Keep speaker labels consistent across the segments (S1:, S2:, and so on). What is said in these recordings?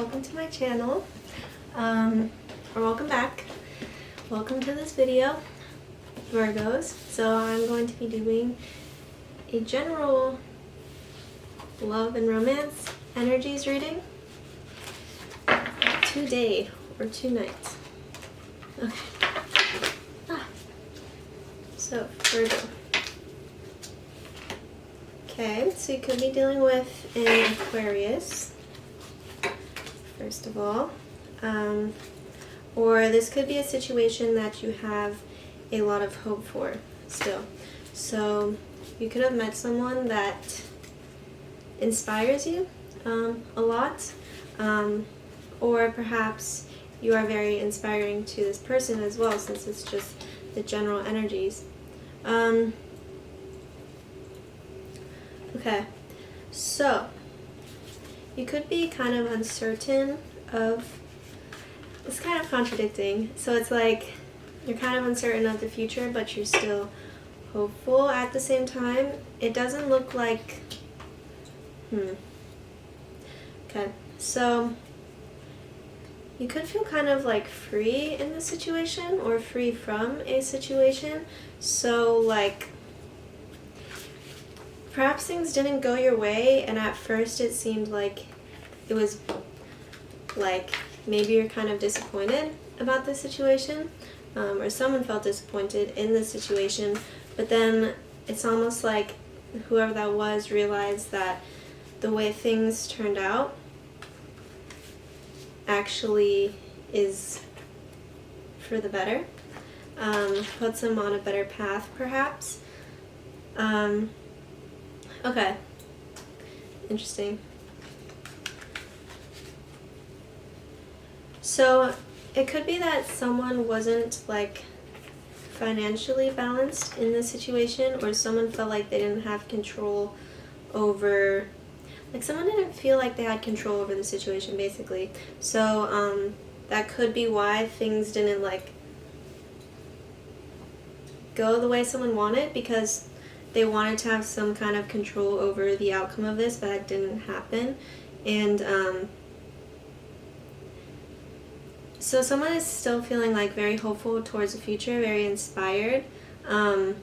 S1: welcome to my channel, or welcome back. Welcome to this video, Virgos. So I'm going to be doing a general love and romance energies reading today or tonight. Okay. So Virgo. Okay, so you could be dealing with an Aquarius, first of all. Or this could be a situation that you have a lot of hope for still. So you could have met someone that inspires you a lot, or perhaps you are very inspiring to this person as well, since it's just the general energies. Okay, so you could be kind of uncertain of, it's kind of contradicting. So it's like you're kind of uncertain of the future, but you're still hopeful at the same time. It doesn't look like, Okay, so you could feel kind of like free in the situation or free from a situation. So like, perhaps things didn't go your way, and at first it seemed like it was like maybe you're kind of disappointed about the situation, or someone felt disappointed in the situation, but then it's almost like whoever that was realized that the way things turned out actually is for the better, puts them on a better path perhaps. Okay, interesting. So it could be that someone wasn't like financially balanced in the situation, or someone felt like they didn't have control over, like someone didn't feel like they had control over the situation basically. So that could be why things didn't like go the way someone wanted, because they wanted to have some kind of control over the outcome of this, but that didn't happen. And so someone is still feeling like very hopeful towards the future, very inspired, and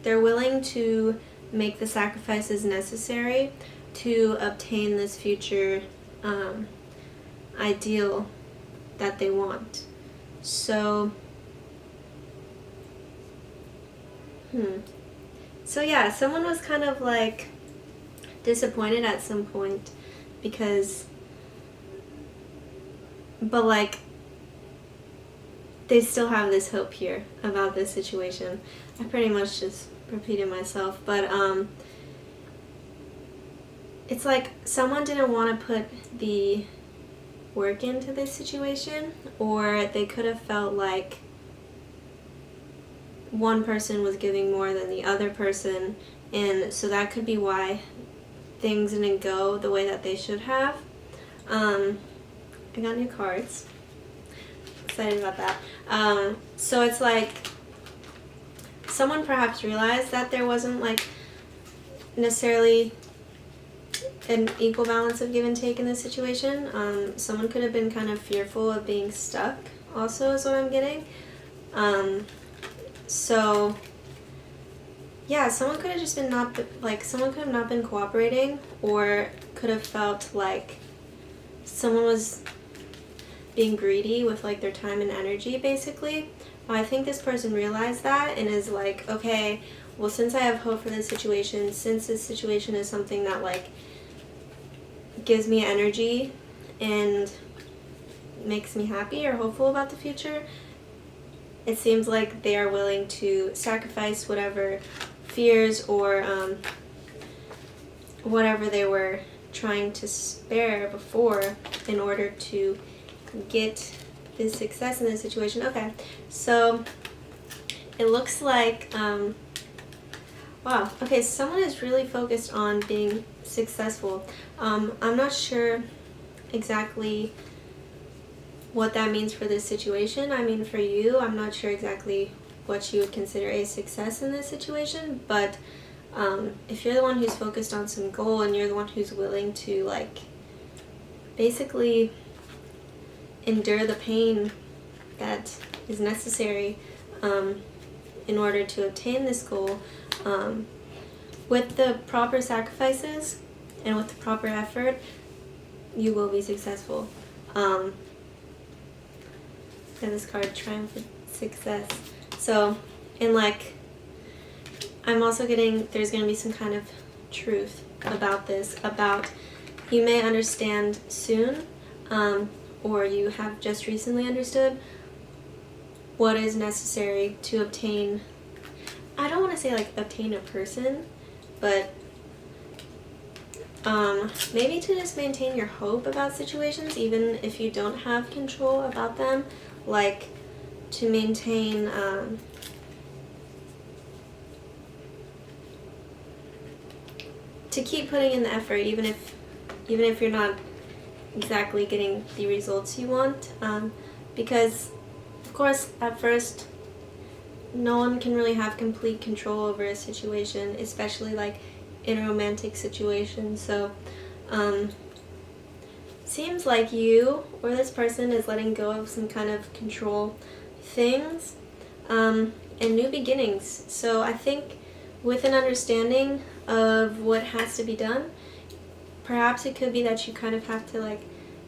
S1: they're willing to make the sacrifices necessary to obtain this future ideal that they want. So So yeah, someone was kind of like disappointed at some point because, but like they still have this hope here about this situation. I pretty much just repeated myself, but it's like someone didn't want to put the work into this situation, or they could have felt like one person was giving more than the other person, and so that could be why things didn't go the way that they should have. I got new cards. Excited about that. So it's like someone perhaps realized that there wasn't like necessarily an equal balance of give and take in this situation. Someone could have been kind of fearful of being stuck also, is what I'm getting. So yeah, someone could have just been someone could have not been cooperating, or could have felt like someone was being greedy with like their time and energy basically. I think this person realized that and is like, okay, well, since I have hope for this situation, since this situation is something that like gives me energy and makes me happy or hopeful about the future, it seems like they are willing to sacrifice whatever fears or whatever they were trying to spare before in order to get this success in this situation. Okay, so it looks like, wow, okay, someone is really focused on being successful. I'm not sure exactly what that means for this situation. I mean, for you, I'm not sure exactly what you would consider a success in this situation, but if you're the one who's focused on some goal and you're the one who's willing to like basically endure the pain that is necessary in order to obtain this goal. With the proper sacrifices and with the proper effort, you will be successful. And this card, Triumphant Success. So, and like, I'm also getting, there's going to be some kind of truth about this, about you may understand soon, or you have just recently understood what is necessary to obtain, I don't want to say like obtain a person, but maybe to just maintain your hope about situations, even if you don't have control about them, like to maintain to keep putting in the effort, even if you're not exactly getting the results you want, because of course at first no one can really have complete control over a situation, especially like in a romantic situation. So seems like you or this person is letting go of some kind of control things, and new beginnings. So I think with an understanding of what has to be done, perhaps it could be that you kind of have to like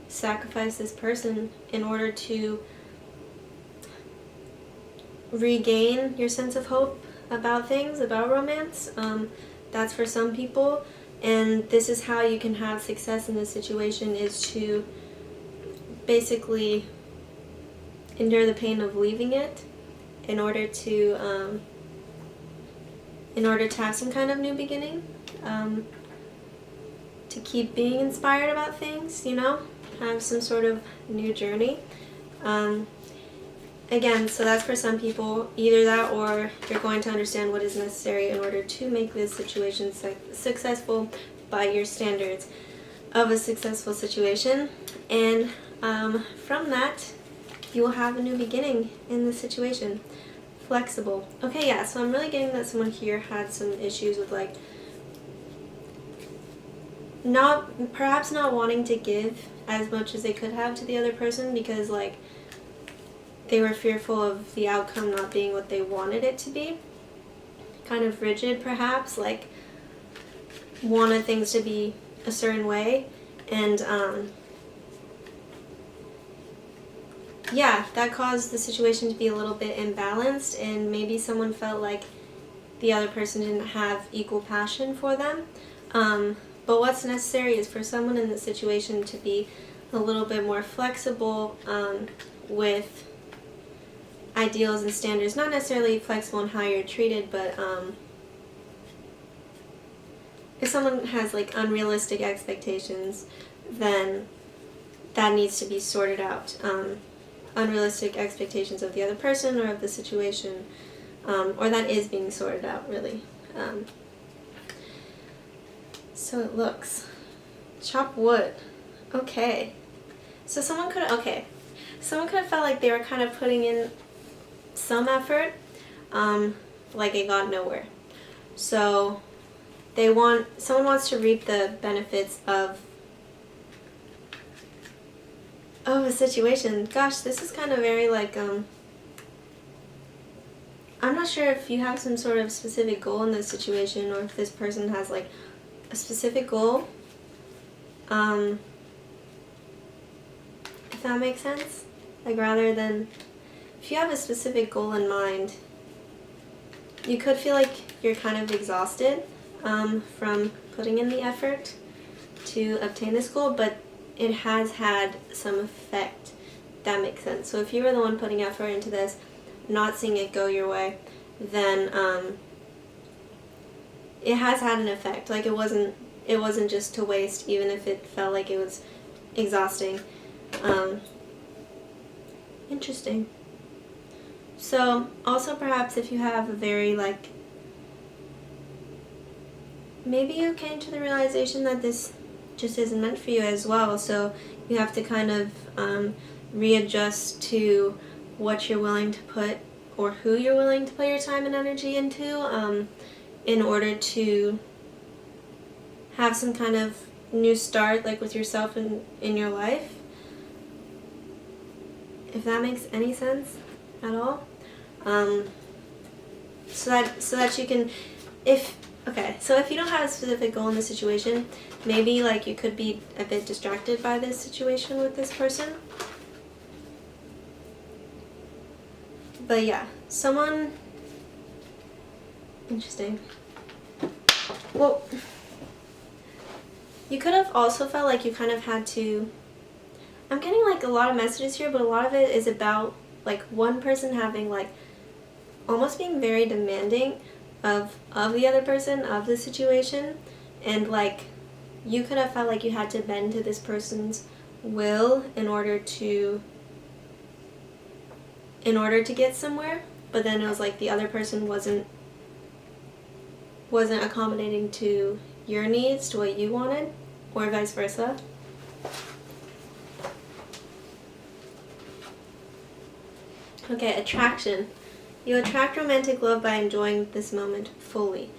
S1: sacrifice this person in order to regain your sense of hope about things, about romance. That's for some people, and this is how you can have success in this situation, is to basically endure the pain of leaving it in order to have some kind of new beginning, to keep being inspired about things, you know, have some sort of new journey. Again, so that's for some people, either that or you're going to understand what is necessary in order to make this situation successful by your standards of a successful situation. And from that, you will have a new beginning in this situation. Flexible. Okay, yeah, so I'm really getting that someone here had some issues with like perhaps not wanting to give as much as they could have to the other person, because like they were fearful of the outcome not being what they wanted it to be. Kind of rigid, perhaps, like wanted things to be a certain way. And yeah, that caused the situation to be a little bit imbalanced, and maybe someone felt like the other person didn't have equal passion for them. But what's necessary is for someone in this situation to be a little bit more flexible with ideals and standards. Not necessarily flexible in how you're treated, but if someone has like unrealistic expectations, then that needs to be sorted out. Unrealistic expectations of the other person or of the situation, or that is being sorted out, really. So it looks. Chop wood. Okay. So someone could have felt like they were kind of putting in some effort, like it got nowhere. So someone wants to reap the benefits of a situation. Gosh, this is kind of very like, I'm not sure if you have some sort of specific goal in this situation, or if this person has like a specific goal. If that makes sense. Like rather than, if you have a specific goal in mind, you could feel like you're kind of exhausted from putting in the effort to obtain this goal, but it has had some effect. That makes sense. So if you were the one putting effort into this, not seeing it go your way, then it has had an effect. Like it wasn't just to waste, even if it felt like it was exhausting. Interesting. So also perhaps if you have a very like, maybe you came to the realization that this just isn't meant for you as well, so you have to kind of readjust to what you're willing to put, or who you're willing to put your time and energy into, in order to have some kind of new start, like with yourself in your life. If that makes any sense at all. So that you can, so if you don't have a specific goal in this situation, maybe like you could be a bit distracted by this situation with this person. But yeah, someone interesting. Well, you could have also felt like you kind of had to, I'm getting like a lot of messages here, but a lot of it is about like one person having like almost being very demanding of the other person, of the situation, and like you could have felt like you had to bend to this person's will in order to get somewhere, but then it was like the other person wasn't accommodating to your needs, to what you wanted, or vice versa. Okay, attraction. You attract romantic love by enjoying this moment fully.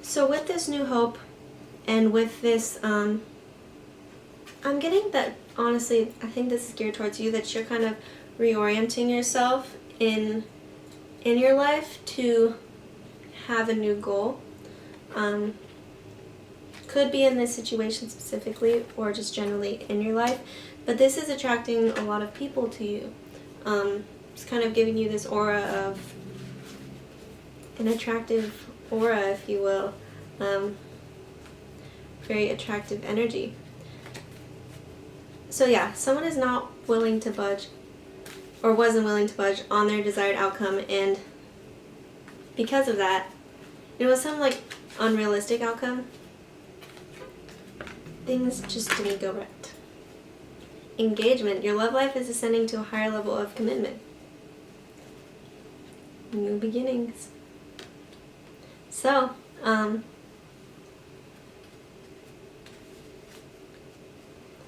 S1: So with this new hope and with this, I'm getting that, honestly, I think this is geared towards you, that you're kind of reorienting yourself in your life to have a new goal. Could be in this situation specifically or just generally in your life, but this is attracting a lot of people to you. It's kind of giving you this aura of an attractive aura, if you will. Very attractive energy. So yeah, someone is not willing to budge, or wasn't willing to budge on their desired outcome, and because of that, it was some like unrealistic outcome. Things just didn't go right. Engagement. Your love life is ascending to a higher level of commitment. New beginnings. So,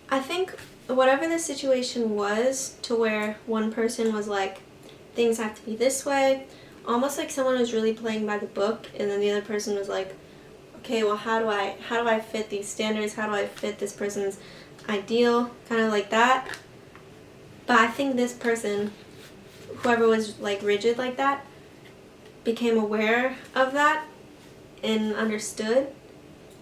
S1: I think whatever the situation was, to where one person was like, things have to be this way, almost like someone was really playing by the book, and then the other person was like, okay, well, how do I fit these standards? How do I fit this person's ideal? Kind of like that. But I think this person, whoever was like rigid like that, became aware of that and understood.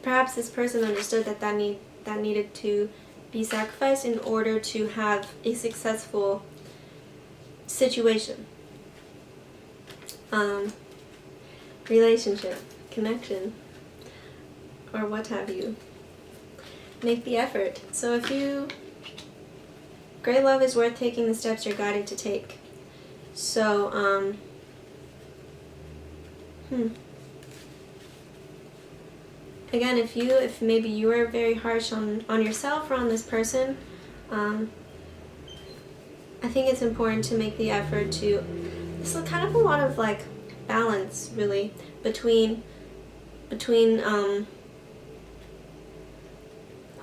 S1: Perhaps this person understood that needed to be sacrificed in order to have a successful situation, relationship, connection, or what have you. Make the effort. So great love is worth taking the steps you're guided to take. So, again, if maybe you were very harsh on yourself or on this person, I think it's important to make the effort to, it's kind of a lot of like balance really between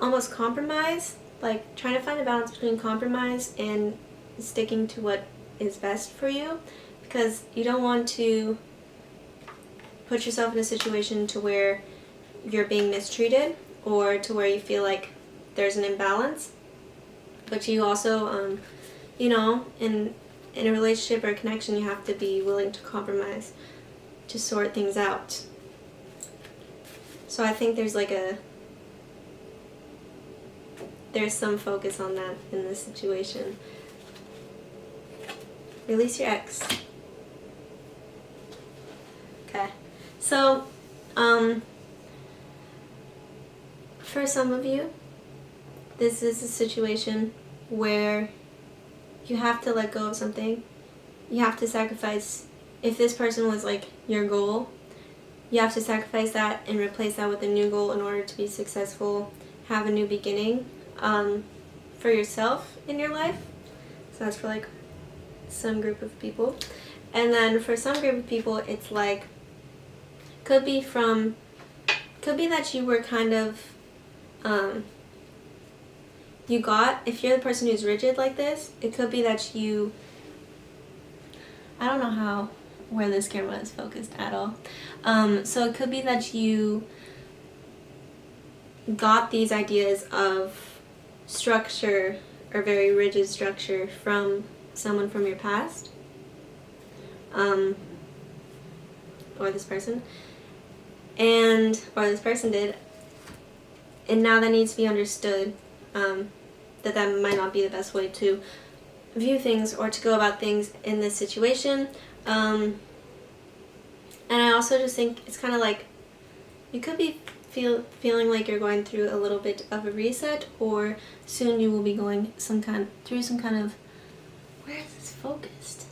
S1: almost compromise, like trying to find a balance between compromise and sticking to what is best for you, because you don't want to put yourself in a situation to where you're being mistreated or to where you feel like there's an imbalance, but you also in a relationship or a connection, you have to be willing to compromise to sort things out. So I think there's some focus on that in this situation. Release your ex. Okay. So, for some of you, this is a situation where you have to let go of something. You have to sacrifice. If this person was like your goal, you have to sacrifice that and replace that with a new goal in order to be successful, have a new beginning for yourself in your life. So that's for like some group of people. And then for some group of people, it's like, could be that you were kind of, if you're the person who's rigid like this, it could be that I don't know where this camera is focused at all. So it could be that you got these ideas of structure or very rigid structure from someone from your past, or this person, or this person did, and now that needs to be understood, that might not be the best way to view things or to go about things in this situation. And I also just think it's kind of like you could be feeling like you're going through a little bit of a reset, or soon you will be going through some kind of, where is this focused?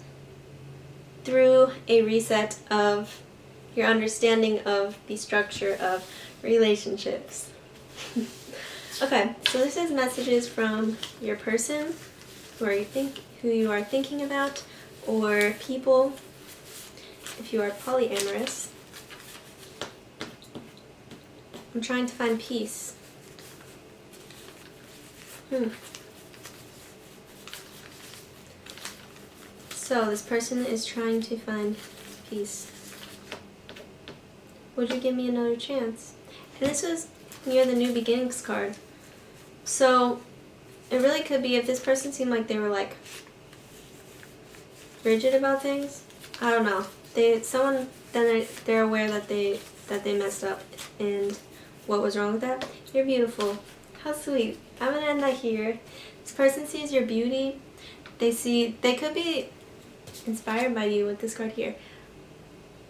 S1: Through a reset of your understanding of the structure of relationships. Okay, so this is messages from your person who you are thinking about, or people if you are polyamorous. I'm trying to find peace. So this person is trying to find peace. Would you give me another chance? And this was near the New Beginnings card. So it really could be if this person seemed like they were like rigid about things. I don't know. They're aware that they messed up and what was wrong with that. You're beautiful. How sweet. I'm gonna end that here. This person sees your beauty. They could be inspired by you with this card here.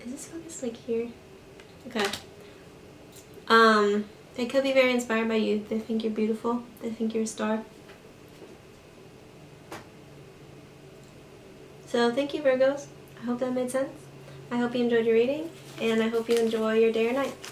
S1: Is this focused like here? Okay. They could be very inspired by you. They think you're beautiful. They think you're a star. So thank you, Virgos. I hope that made sense. I hope you enjoyed your reading, and I hope you enjoy your day or night.